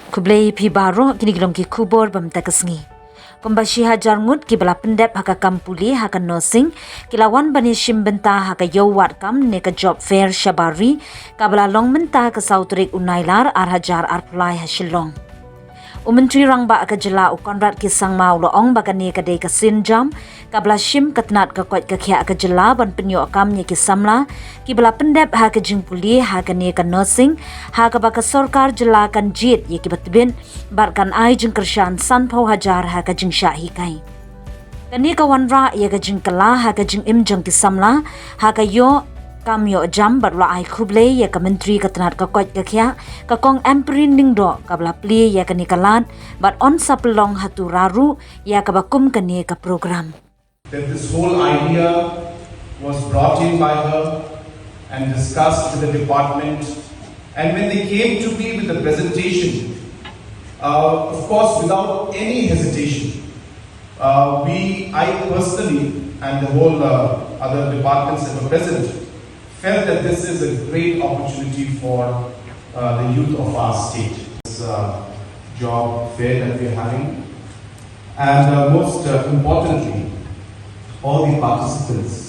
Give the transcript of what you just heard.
Kublai pi baro kini gilom ki kubor Bynta kesngi. Kumba Hajar Ngut ki bala pendep haka kampuli haka nursing kilawan bani Shim Bynta haka yowat kam ne ka job fair Shabari ka bala long Bynta ka sautrik unailar ar Hajar ar pulai hashilong. Menteri rang ba ka jela ukonrat ki sang mau loong ba kani ka dei ka sinjam ka bala Shim katnat ka kwat ka khia ka jela ban penyo kam ni ki samla ki bala pendep ha ka jingpuli ha ka ni ka nursing ha ka ba ka sarkar jela kan jit ye ki batbin bar kan ai jing kershan san pau Hajar ha ka jing sha hi kai kani ka wanra ye ka jing kala ha ka jing im jang ki samla ha ka yo kam yo jam bar la ai khuble ye ka menteri katnat ka kwat ka khia ka kong emprin ning do ka bla pli ye ka nikalat but on saplong hatu raru ya ka bakum ka ni ka program. That this whole idea was brought in by her and discussed with the department, and when they came to me with the presentation, of course without any hesitation, I personally and the whole other departments that were present felt that this is a great opportunity for the youth of our state. This job fair that we are having, and most importantly, all the participants